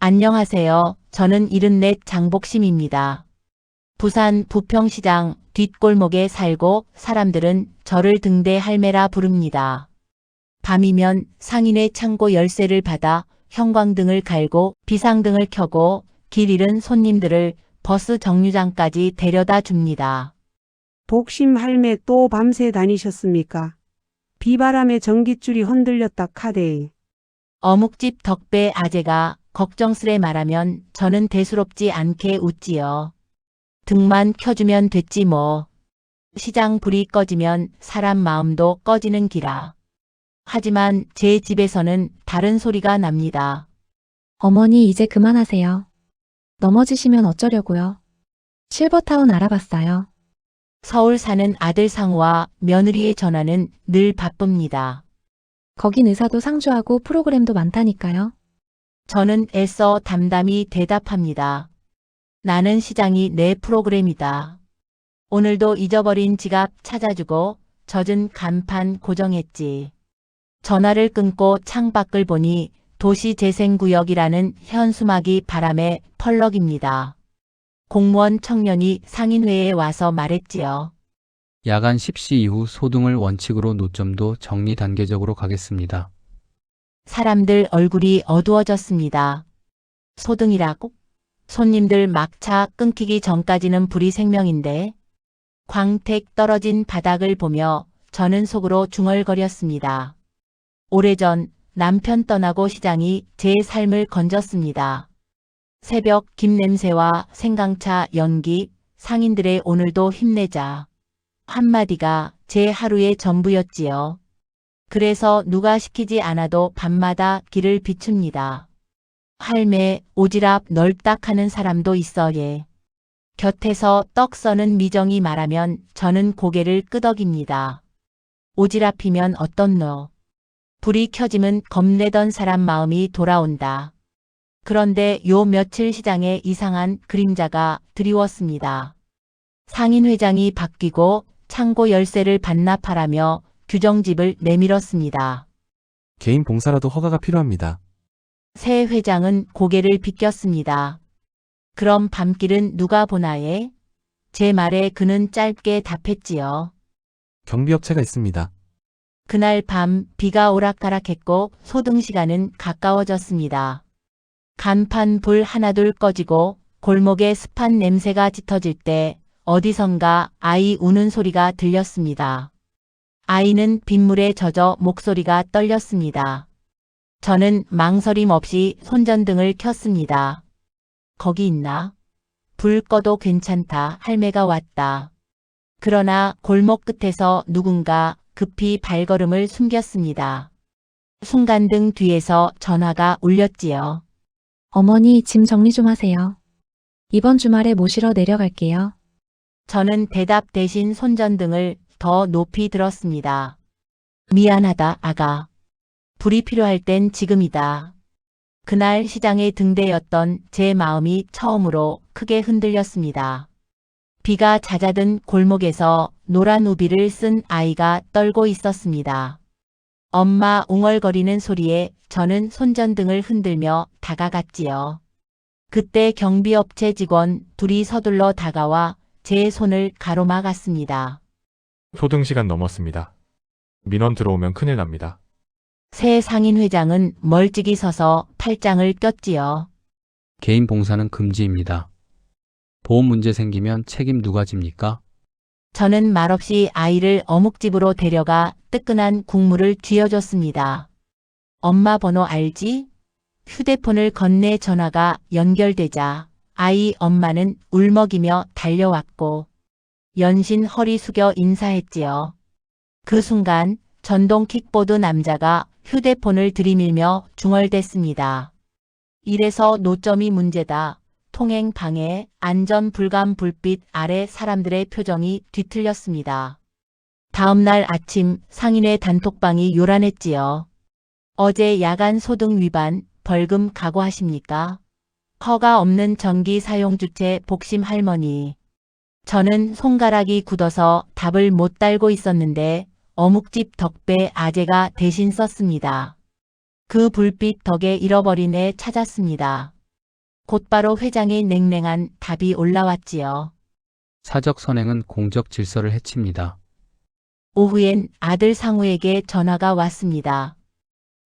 안녕하세요. 저는 74 장복심입니다. 부산 부평시장 뒷골목에 살고 사람들은 저를 등대 할매라 부릅니다. 밤이면 상인의 창고 열쇠를 받아 형광등을 갈고 비상등을 켜고 길 잃은 손님들을 버스 정류장까지 데려다 줍니다. 복심 할매 또 밤새 다니셨습니까? 비바람에 전깃줄이 흔들렸다 카대. 어묵집 덕배 아재가 걱정스레 말하면 저는 대수롭지 않게 웃지요. 등만 켜주면 됐지 뭐. 시장 불이 꺼지면 사람 마음도 꺼지는 기라. 하지만 제 집에서는 다른 소리가 납니다. 어머니 이제 그만하세요. 넘어지시면 어쩌려고요. 실버타운 알아봤어요. 서울 사는 아들 상우와 며느리의 전화는 늘 바쁩니다. 거긴 의사도 상주하고 프로그램도 많다니까요. 저는 애써 담담히 대답합니다. 나는 시장이 내 프로그램이다. 오늘도 잊어버린 지갑 찾아주고 젖은 간판 고정했지. 전화를 끊고 창밖을 보니 도시재생구역이라는 현수막이 바람에 펄럭입니다. 공무원 청년이 상인회에 와서 말했지요. 야간 10시 이후 소등을 원칙으로 노점도 정리 단계적으로 가겠습니다. 사람들 얼굴이 어두워졌습니다. 소등이라고? 손님들 막차 끊기기 전까지는 불이 생명인데. 광택 떨어진 바닥을 보며 저는 속으로 중얼거렸습니다. 오래전 남편 떠나고 시장이 제 삶을 건졌습니다. 새벽 김 냄새와 생강차 연기, 상인들의 오늘도 힘내자. 한마디가 제 하루의 전부였지요. 그래서 누가 시키지 않아도 밤마다 길을 비춥니다. 할매, 오지랖 넓딱 하는 사람도 있어 예. 곁에서 떡 써는 미정이 말하면 저는 고개를 끄덕입니다. 오지랖이면 어떻노? 불이 켜지면 겁내던 사람 마음이 돌아온다. 그런데 요 며칠 시장에 이상한 그림자가 드리웠습니다. 상인회장이 바뀌고 창고 열쇠를 반납하라며 규정집을 내밀었습니다. 개인 봉사라도 허가가 필요합니다. 새 회장은 고개를 비꼈습니다. 그럼 밤길은 누가 보나에? 제 말에 그는 짧게 답했지요. 경비업체가 있습니다. 그날 밤 비가 오락가락했고 소등 시간은 가까워졌습니다. 간판 불 하나둘 꺼지고 골목에 습한 냄새가 짙어질 때 어디선가 아이 우는 소리가 들렸습니다. 아이는 빗물에 젖어 목소리가 떨렸습니다. 저는 망설임 없이 손전등을 켰습니다. 거기 있나? 불 꺼도 괜찮다. 할매가 왔다. 그러나 골목 끝에서 누군가 급히 발걸음을 숨겼습니다. 순간등 뒤에서 전화가 울렸지요. 어머니 짐 정리 좀 하세요. 이번 주말에 모시러 내려갈게요. 저는 대답 대신 손전등을 더 높이 들었습니다. 미안하다, 아가. 불이 필요할 땐 지금이다. 그날 시장의 등대였던 제 마음이 처음으로 크게 흔들렸습니다. 비가 잦아든 골목에서 노란 우비를 쓴 아이가 떨고 있었습니다. 엄마 웅얼거리는 소리에 저는 손전등을 흔들며 다가갔지요. 그때 경비업체 직원 둘이 서둘러 다가와 제 손을 가로막았습니다. 소등 시간 넘었습니다. 민원 들어오면 큰일 납니다. 새 상인회장은 멀찍이 서서 팔짱을 꼈지요. 개인 봉사는 금지입니다. 보험 문제 생기면 책임 누가 집니까? 저는 말없이 아이를 어묵집으로 데려가 뜨끈한 국물을 쥐어줬습니다. 엄마 번호 알지? 휴대폰을 건네 전화가 연결되자 아이 엄마는 울먹이며 달려왔고 연신 허리 숙여 인사했지요. 그 순간 전동 킥보드 남자가 휴대폰을 들이밀며 중얼댔습니다. 이래서 노점이 문제다. 통행 방해, 안전 불감 불빛 아래 사람들의 표정이 뒤틀렸습니다. 다음 날 아침 상인의 단톡방이 요란했지요. 어제 야간 소등 위반 벌금 각오하십니까? 허가 없는 전기 사용 주체 복심 할머니. 저는 손가락이 굳어서 답을 못 달고 있었는데 어묵집 덕배 아재가 대신 썼습니다. 그 불빛 덕에 잃어버린 애 찾았습니다. 곧바로 회장의 냉랭한 답이 올라왔지요. 사적 선행은 공적 질서를 해칩니다. 오후엔 아들 상우에게 전화가 왔습니다.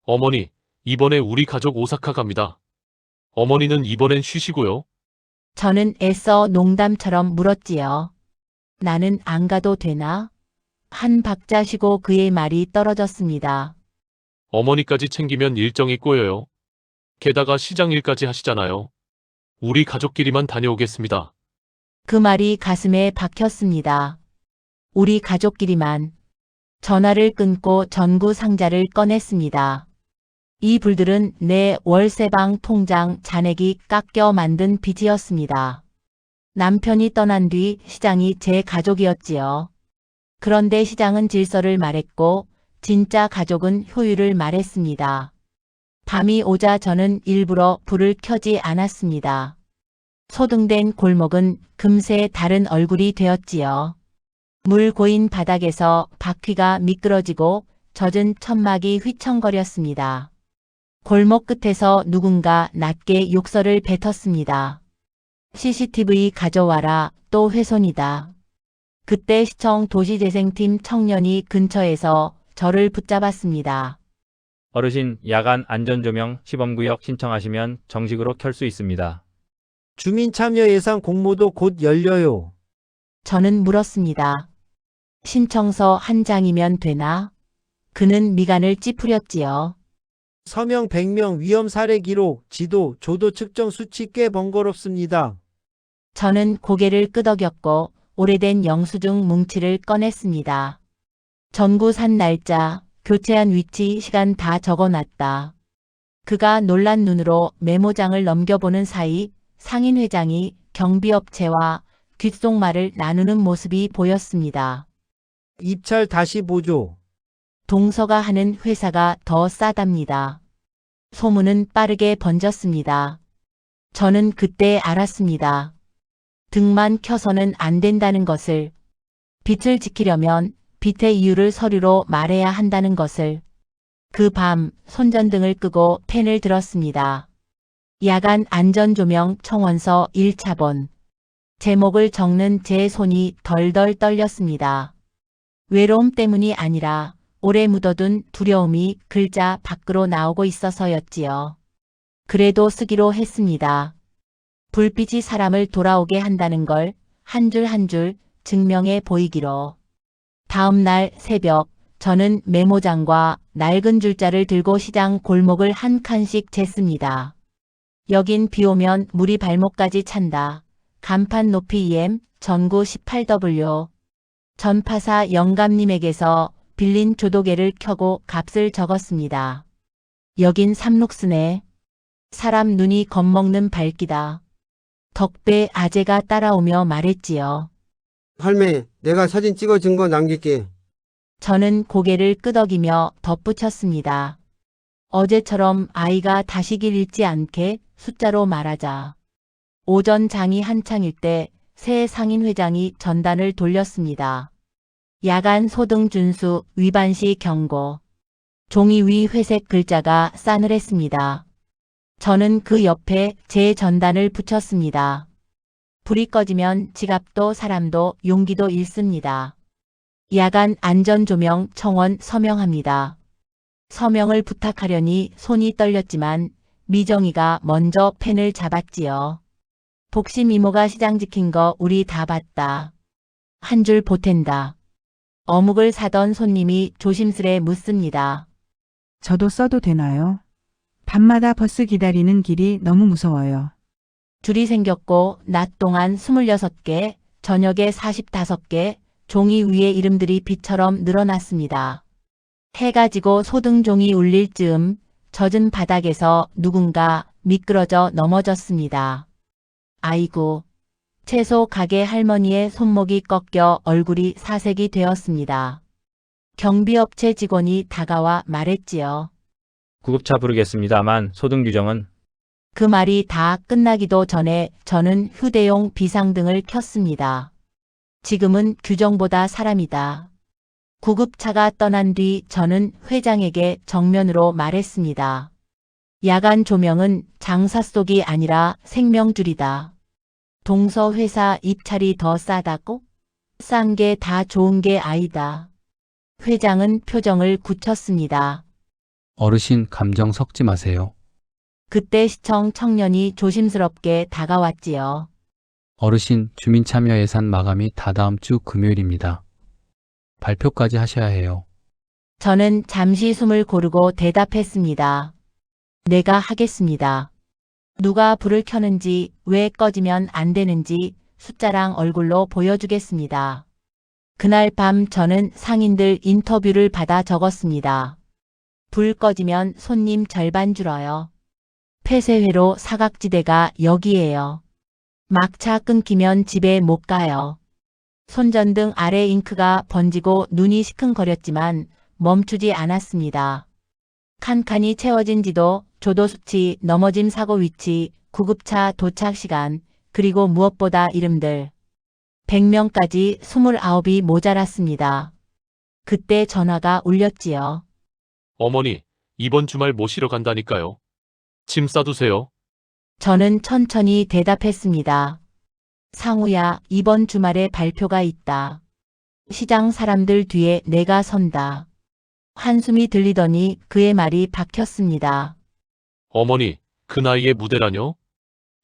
어머니, 이번에 우리 가족 오사카 갑니다. 어머니는 이번엔 쉬시고요. 저는 애써 농담처럼 물었지요. 나는 안 가도 되나? 한 박자 쉬고 그의 말이 떨어졌습니다. 어머니까지 챙기면 일정이 꼬여요. 게다가 시장 일까지 하시잖아요. 우리 가족끼리만 다녀오겠습니다. 그 말이 가슴에 박혔습니다. 우리 가족끼리만. 전화를 끊고 전구 상자를 꺼냈습니다. 이 불들은 내 월세방 통장 잔액이 깎여 만든 빚이었습니다. 남편이 떠난 뒤 시장이 제 가족이었지요. 그런데 시장은 질서를 말했고 진짜 가족은 효율을 말했습니다. 밤이 오자 저는 일부러 불을 켜지 않았습니다. 소등된 골목은 금세 다른 얼굴이 되었지요. 물 고인 바닥에서 바퀴가 미끄러지고 젖은 천막이 휘청거렸습니다. 골목 끝에서 누군가 낮게 욕설을 뱉었습니다. CCTV 가져와라, 또 훼손이다. 그때 시청 도시재생팀 청년이 근처에서 저를 붙잡았습니다. 어르신, 야간 안전조명 시범구역 신청하시면 정식으로 켤 수 있습니다. 주민참여 예산 공모도 곧 열려요. 저는 물었습니다. 신청서 한 장이면 되나? 그는 미간을 찌푸렸지요. 서명 100명 위험 사례 기록, 지도, 조도 측정 수치 꽤 번거롭습니다. 저는 고개를 끄덕였고 오래된 영수증 뭉치를 꺼냈습니다. 전구 산 날짜, 교체한 위치, 시간 다 적어놨다. 그가 놀란 눈으로 메모장을 넘겨보는 사이 상인 회장이 경비업체와 귓속말을 나누는 모습이 보였습니다. 입찰 다시 보죠. 동서가 하는 회사가 더 싸답니다. 소문은 빠르게 번졌습니다. 저는 그때 알았습니다. 등만 켜서는 안 된다는 것을, 빚을 지키려면 빚의 이유를 서류로 말해야 한다는 것을. 그 밤 손전등을 끄고 펜을 들었습니다. 야간 안전조명 청원서 1차본. 제목을 적는 제 손이 덜덜 떨렸습니다. 외로움 때문이 아니라 오래 묻어둔 두려움이 글자 밖으로 나오고 있어서였지요. 그래도 쓰기로 했습니다. 불빛이 사람을 돌아오게 한다는 걸 한 줄 한 줄 증명해 보이기로. 다음 날 새벽 저는 메모장과 낡은 줄자를 들고 시장 골목을 한 칸씩 쟀습니다. 여긴 비 오면 물이 발목까지 찬다. 간판 높이 EM 전구 18W. 전파사 영감님에게서 빌린 조도계를 켜고 값을 적었습니다. 여긴 삼룩스네. 사람 눈이 겁먹는 밝기다. 덕배 아재가 따라오며 말했지요. 할매, 내가 사진 찍어준 거 남길게. 저는 고개를 끄덕이며 덧붙였습니다. 어제처럼 아이가 다시 길 잃지 않게 숫자로 말하자. 오전 장이 한창일 때 새 상인 회장이 전단을 돌렸습니다. 야간 소등 준수 위반 시 경고. 종이 위 회색 글자가 싸늘했습니다. 저는 그 옆에 제 전단을 붙였습니다. 불이 꺼지면 지갑도 사람도 용기도 잃습니다. 야간 안전조명 청원 서명합니다. 서명을 부탁하려니 손이 떨렸지만 미정이가 먼저 펜을 잡았지요. 복심 이모가 시장 지킨 거 우리 다 봤다. 한 줄 보탠다. 어묵을 사던 손님이 조심스레 묻습니다. 저도 써도 되나요? 밤마다 버스 기다리는 길이 너무 무서워요. 줄이 생겼고 낮 동안 26개, 저녁에 45개, 종이 위에 이름들이 빛처럼 늘어났습니다. 해가 지고 소등종이 울릴 즈음 젖은 바닥에서 누군가 미끄러져 넘어졌습니다. 아이고, 채소 가게 할머니의 손목이 꺾여 얼굴이 사색이 되었습니다. 경비업체 직원이 다가와 말했지요. 구급차 부르겠습니다만 소등 규정은. 그 말이 다 끝나기도 전에 저는 휴대용 비상등을 켰습니다. 지금은 규정보다 사람이다. 구급차가 떠난 뒤 저는 회장에게 정면으로 말했습니다. 야간 조명은 장사 속이 아니라 생명줄이다. 동서 회사 입찰이 더 싸다고? 싼 게 다 좋은 게 아니다. 회장은 표정을 굳혔습니다. 어르신 감정 섞지 마세요. 그때 시청 청년이 조심스럽게 다가왔지요. 어르신 주민참여 예산 마감이 다다음 주 금요일입니다. 발표까지 하셔야 해요. 저는 잠시 숨을 고르고 대답했습니다. 내가 하겠습니다. 누가 불을 켜는지, 왜 꺼지면 안 되는지 숫자랑 얼굴로 보여주겠습니다. 그날 밤 저는 상인들 인터뷰를 받아 적었습니다. 불 꺼지면 손님 절반 줄어요. 폐쇄회로 사각지대가 여기에요. 막차 끊기면 집에 못 가요. 손전등 아래 잉크가 번지고 눈이 시큰거렸지만 멈추지 않았습니다. 칸칸이 채워진 지도, 조도 수치, 넘어짐 사고 위치, 구급차 도착 시간, 그리고 무엇보다 이름들. 100명까지 29이 모자랐습니다. 그때 전화가 울렸지요. 어머니, 이번 주말 모시러 간다니까요. 짐 싸두세요. 저는 천천히 대답했습니다. 상우야, 이번 주말에 발표가 있다. 시장 사람들 뒤에 내가 선다. 한숨이 들리더니 그의 말이 박혔습니다. 어머니, 그 나이에 무대라뇨?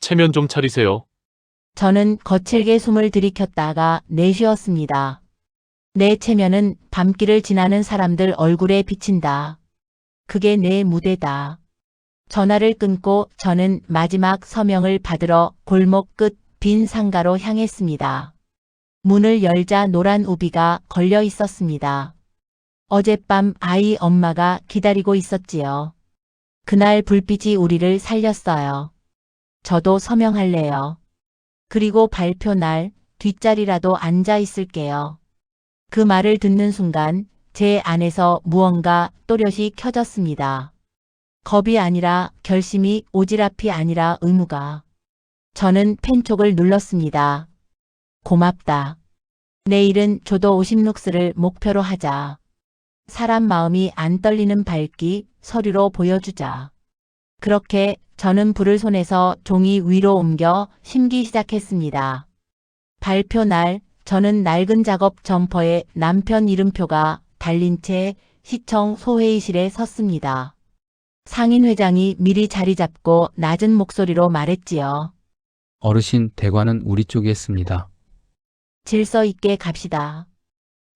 체면 좀 차리세요. 저는 거칠게 숨을 들이켰다가 내쉬었습니다. 내 체면은 밤길을 지나는 사람들 얼굴에 비친다. 그게 내 무대다. 전화를 끊고 저는 마지막 서명을 받으러 골목 끝 빈 상가로 향했습니다. 문을 열자 노란 우비가 걸려 있었습니다. 어젯밤 아이 엄마가 기다리고 있었지요. 그날 불빛이 우리를 살렸어요. 저도 서명할래요. 그리고 발표 날 뒷자리라도 앉아 있을게요. 그 말을 듣는 순간 제 안에서 무언가 또렷이 켜졌습니다. 겁이 아니라 결심이, 오지랖이 아니라 의무가. 저는 펜촉을 눌렀습니다. 고맙다. 내일은 조도 50룩스를 목표로 하자. 사람 마음이 안 떨리는 밝기, 서류로 보여주자. 그렇게 저는 불을 손에서 종이 위로 옮겨 심기 시작했습니다. 발표 날 저는 낡은 작업 점퍼에 남편 이름표가 달린 채 시청 소회의실에 섰습니다. 상인 회장이 미리 자리 잡고 낮은 목소리로 말했지요. 어르신 대관은 우리 쪽에 있습니다. 질서 있게 갑시다.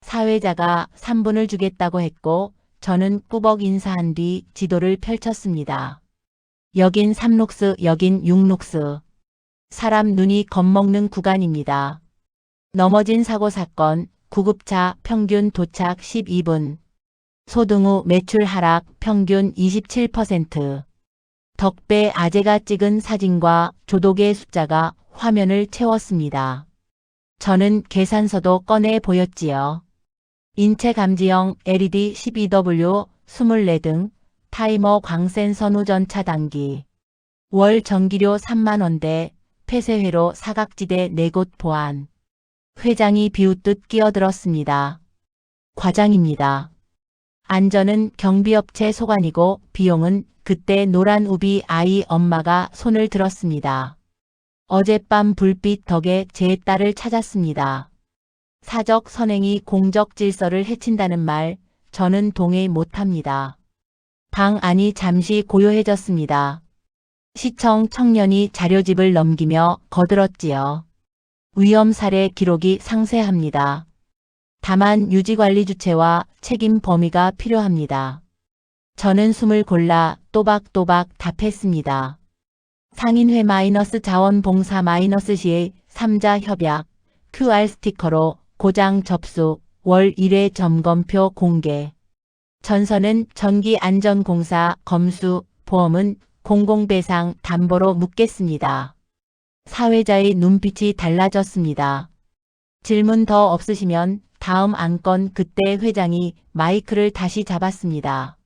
사회자가 3분을 주겠다고 했고 저는 꾸벅 인사한 뒤 지도를 펼쳤습니다. 여긴 3룩스, 여긴 6룩스. 사람 눈이 겁먹는 구간입니다. 넘어진 사고 사건, 구급차 평균 도착 12분. 소등후 매출 하락 평균 27%. 덕배 아재가 찍은 사진과 조독의 숫자가 화면을 채웠습니다. 저는 계산서도 꺼내 보였지요. 인체감지형 LED 12W 24등, 타이머 광센선 후전 차단기. 월 전기료 3만원대, 폐쇄회로 사각지대 4곳 보안. 회장이 비웃듯 끼어들었습니다. 과장입니다. 안전은 경비업체 소관이고 비용은 그때 노란 우비 아이 엄마가 손을 들었습니다. 어젯밤 불빛 덕에 제 딸을 찾았습니다. 사적 선행이 공적 질서를 해친다는 말, 저는 동의 못합니다. 방 안이 잠시 고요해졌습니다. 시청 청년이 자료집을 넘기며 거들었지요. 위험 사례 기록이 상세합니다. 다만 유지관리 주체와 책임 범위가 필요합니다. 저는 숨을 골라 또박또박 답했습니다. 상인회 마이너스 자원봉사 마이너스 시의 3자 협약, QR 스티커로 고장 접수, 월 1회 점검표 공개. 전선은 전기안전공사 검수, 보험은 공공배상 담보로 묻겠습니다. 사회자의 눈빛이 달라졌습니다. 질문 더 없으시면 다음 안건. 그때 회장이 마이크를 다시 잡았습니다.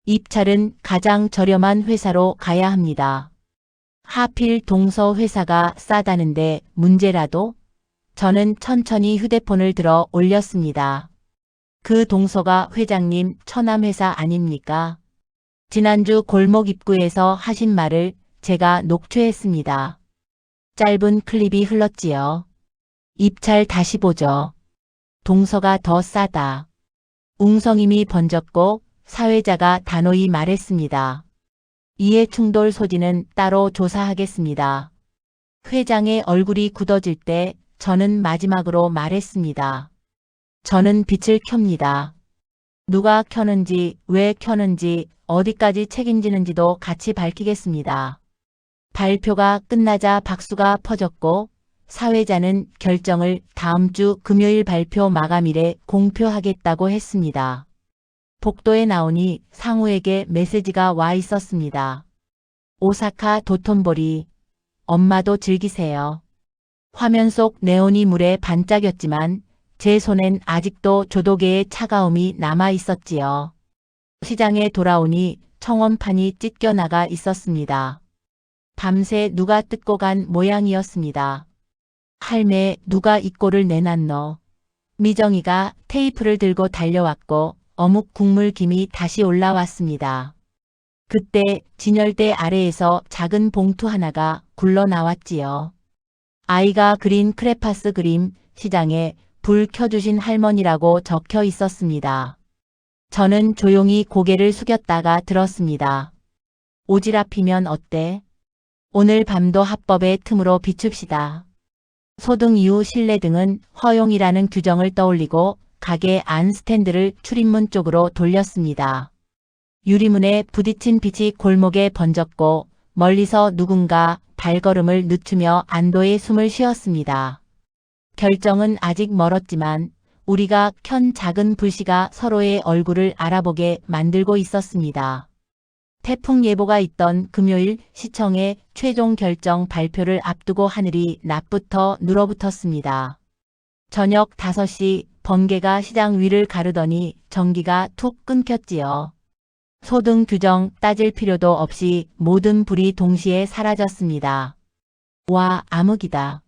입찰은 가장 저렴한 회사로 가야 합니다. 하필 동서 회사가 싸다는데 문제라도? 저는 천천히 휴대폰을 들어 올렸습니다. 그 동서가 회장님 처남회사 아닙니까? 지난주 골목 입구에서 하신 말을 제가 녹취했습니다. 짧은 클립이 흘렀지요. 입찰 다시 보죠. 동서가 더 싸다. 웅성임이 번졌고 사회자가 단호히 말했습니다. 이해 충돌 소지는 따로 조사하겠습니다. 회장의 얼굴이 굳어질 때 저는 마지막으로 말했습니다. 저는 빛을 켭니다. 누가 켜는지, 왜 켜는지, 어디까지 책임지는지도 같이 밝히겠습니다. 발표가 끝나자 박수가 퍼졌고 사회자는 결정을 다음 주 금요일 발표 마감일에 공표하겠다고 했습니다. 복도에 나오니 상우에게 메시지가 와 있었습니다. 오사카 도톤보리, 엄마도 즐기세요. 화면 속 네온이 물에 반짝였지만 제 손엔 아직도 조도계의 차가움이 남아 있었지요. 시장에 돌아오니 청원판이 찢겨나가 있었습니다. 밤새 누가 뜯고 간 모양이었습니다. 할매, 누가 이 꼴을 내놨노? 미정이가 테이프를 들고 달려왔고 어묵 국물 김이 다시 올라왔습니다. 그때 진열대 아래에서 작은 봉투 하나가 굴러 나왔지요. 아이가 그린 크레파스 그림, 시장에 불 켜주신 할머니라고 적혀 있었습니다. 저는 조용히 고개를 숙였다가 들었습니다. 오지랖이면 어때? 오늘 밤도 합법의 틈으로 비춥시다. 소등 이후 실내 등은 허용이라는 규정을 떠올리고 가게 안 스탠드를 출입문 쪽으로 돌렸습니다. 유리문에 부딪힌 빛이 골목에 번졌고 멀리서 누군가 발걸음을 늦추며 안도의 숨을 쉬었습니다. 결정은 아직 멀었지만 우리가 켠 작은 불씨가 서로의 얼굴을 알아보게 만들고 있었습니다. 태풍 예보가 있던 금요일 시청의 최종 결정 발표를 앞두고 하늘이 낮부터 눌어붙었습니다. 저녁 5시 번개가 시장 위를 가르더니 전기가 툭 끊겼지요. 소등 규정 따질 필요도 없이 모든 불이 동시에 사라졌습니다. 와, 암흑이다.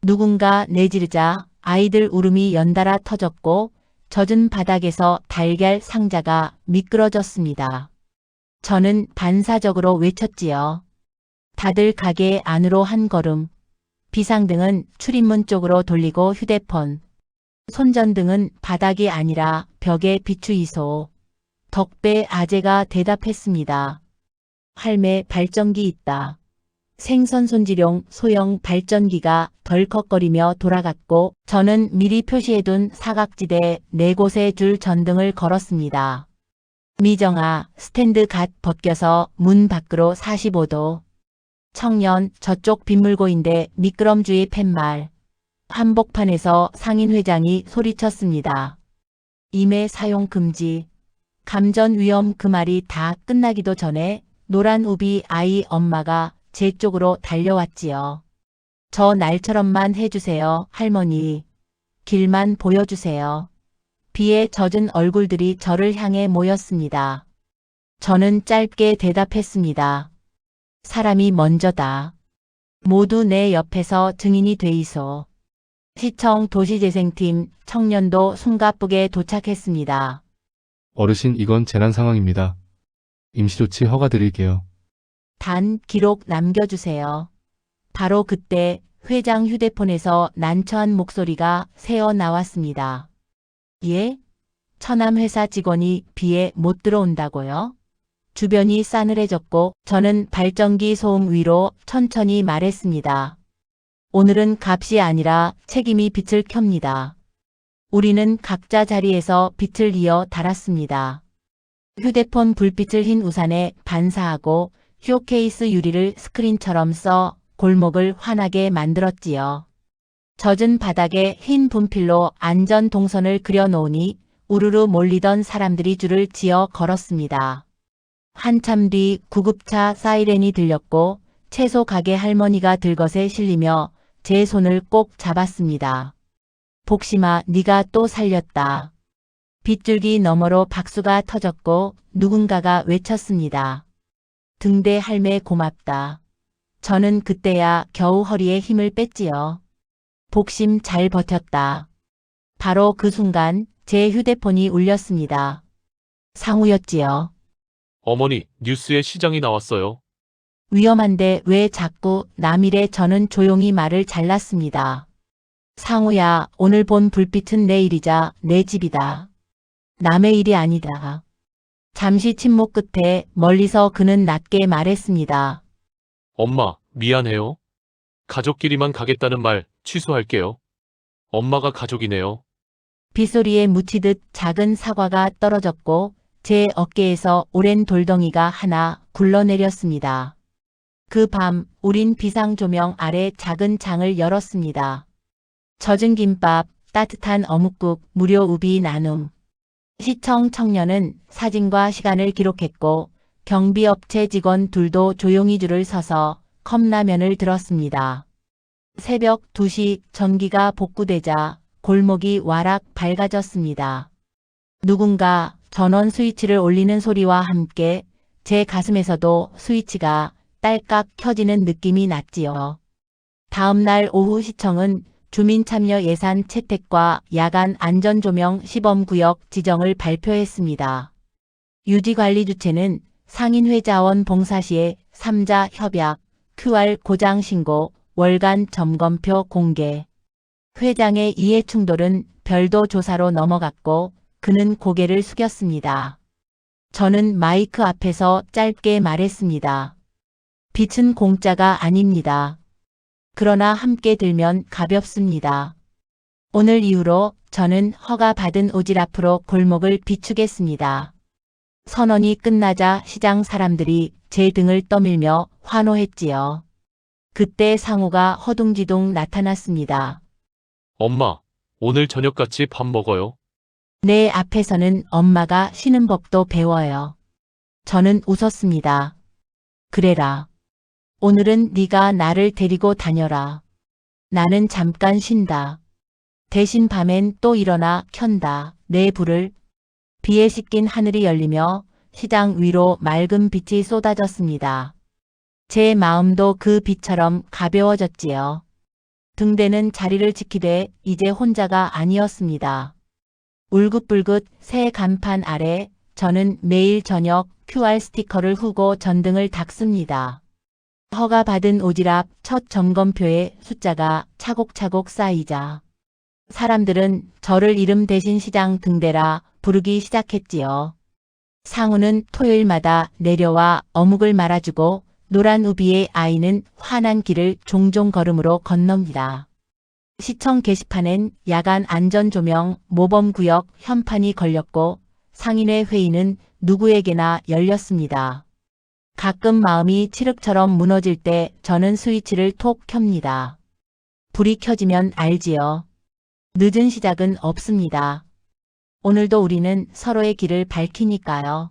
누군가 내지르자 아이들 울음이 연달아 터졌고 젖은 바닥에서 달걀 상자가 미끄러졌습니다. 저는 반사적으로 외쳤지요. 다들 가게 안으로 한 걸음. 비상등은 출입문 쪽으로 돌리고 휴대폰. 손전등은 바닥이 아니라 벽에 비추이소. 덕배 아재가 대답했습니다. 할매, 발전기 있다. 생선 손질용 소형 발전기가 덜컥거리며 돌아갔고 저는 미리 표시해둔 사각지대 4곳에 줄 전등을 걸었습니다. 미정아, 스탠드 갓 벗겨서 문 밖으로 45도. 청년, 저쪽 빗물고인데 미끄럼주의 팻말. 한복판에서 상인 회장이 소리쳤습니다. 임의 사용 금지. 감전 위험. 그 말이 다 끝나기도 전에 노란 우비 아이 엄마가 제 쪽으로 달려왔지요. 저 날처럼만 해주세요, 할머니. 길만 보여주세요. 비에 젖은 얼굴들이 저를 향해 모였습니다. 저는 짧게 대답했습니다. 사람이 먼저다. 모두 내 옆에서 증인이 되이소. 시청 도시재생팀 청년도 숨가쁘게 도착했습니다. 어르신, 이건 재난 상황입니다. 임시조치 허가 드릴게요. 단 기록 남겨주세요. 바로 그때 회장 휴대폰에서 난처한 목소리가 새어 나왔습니다. 예? 처남 회사 직원이 비에 못 들어온다고요? 주변이 싸늘해졌고 저는 발전기 소음 위로 천천히 말했습니다. 오늘은 값이 아니라 책임이 빛을 켭니다. 우리는 각자 자리에서 빛을 이어 달았습니다. 휴대폰 불빛을 흰 우산에 반사하고 쇼케이스 유리를 스크린처럼 써 골목을 환하게 만들었지요. 젖은 바닥에 흰 분필로 안전 동선을 그려놓으니 우르르 몰리던 사람들이 줄을 지어 걸었습니다. 한참 뒤 구급차 사이렌이 들렸고 채소 가게 할머니가 들것에 실리며 제 손을 꼭 잡았습니다. 복심아, 네가 또 살렸다. 빗줄기 너머로 박수가 터졌고 누군가가 외쳤습니다. 등대 할매 고맙다. 저는 그때야 겨우 허리에 힘을 뺐지요. 복심 잘 버텼다. 바로 그 순간 제 휴대폰이 울렸습니다. 상우였지요. 어머니, 뉴스에 시장이 나왔어요. 위험한데 왜 자꾸 남이래. 저는 조용히 말을 잘랐습니다. 상우야, 오늘 본 불빛은 내 일이자 내 집이다. 남의 일이 아니다. 잠시 침묵 끝에 멀리서 그는 낮게 말했습니다. 엄마, 미안해요. 가족끼리만 가겠다는 말 취소할게요. 엄마가 가족이네요. 빗소리에 묻히듯 작은 사과가 떨어졌고 제 어깨에서 오랜 돌덩이가 하나 굴러내렸습니다. 그 밤 우린 비상조명 아래 작은 장을 열었습니다. 젖은 김밥, 따뜻한 어묵국, 무료 우비 나눔. 시청 청년은 사진과 시간을 기록했고 경비업체 직원 둘도 조용히 줄을 서서 컵라면을 들었습니다. 새벽 2시 전기가 복구되자 골목이 와락 밝아졌습니다. 누군가 전원 스위치를 올리는 소리와 함께 제 가슴에서도 스위치가 딸깍 켜지는 느낌이 났지요. 다음 날 오후 시청은 주민참여 예산 채택과 야간 안전조명 시범구역 지정을 발표했습니다. 유지관리 주체는 상인회자원 봉사시에 3자 협약, QR 고장 신고, 월간 점검표 공개. 회장의 이해 충돌은 별도 조사로 넘어갔고 그는 고개를 숙였습니다. 저는 마이크 앞에서 짧게 말했습니다. 빛은 공짜가 아닙니다. 그러나 함께 들면 가볍습니다. 오늘 이후로 저는 허가받은 오질 앞으로 골목을 비추겠습니다. 선언이 끝나자 시장 사람들이 제 등을 떠밀며 환호했지요. 그때 상우가 허둥지둥 나타났습니다. 엄마, 오늘 저녁 같이 밥 먹어요. 내 앞에서는 엄마가 쉬는 법도 배워요. 저는 웃었습니다. 그래라. 오늘은 네가 나를 데리고 다녀라. 나는 잠깐 쉰다. 대신 밤엔 또 일어나 켠다. 내 불을. 비에 씻긴 하늘이 열리며 시장 위로 맑은 빛이 쏟아졌습니다. 제 마음도 그 빛처럼 가벼워졌지요. 등대는 자리를 지키되 이제 혼자가 아니었습니다. 울긋불긋 새 간판 아래 저는 매일 저녁 QR 스티커를 후고 전등을 닦습니다. 허가받은 오질 앞 첫 점검표에 숫자가 차곡차곡 쌓이자 사람들은 저를 이름 대신 시장 등대라 부르기 시작했지요. 상우는 토요일마다 내려와 어묵을 말아주고 노란 우비의 아이는 환한 길을 종종 걸음으로 건넙니다. 시청 게시판엔 야간 안전조명 모범구역 현판이 걸렸고 상인회 회의는 누구에게나 열렸습니다. 가끔 마음이 칠흑처럼 무너질 때 저는 스위치를 톡 켭니다. 불이 켜지면 알지요. 늦은 시작은 없습니다. 오늘도 우리는 서로의 길을 밝히니까요.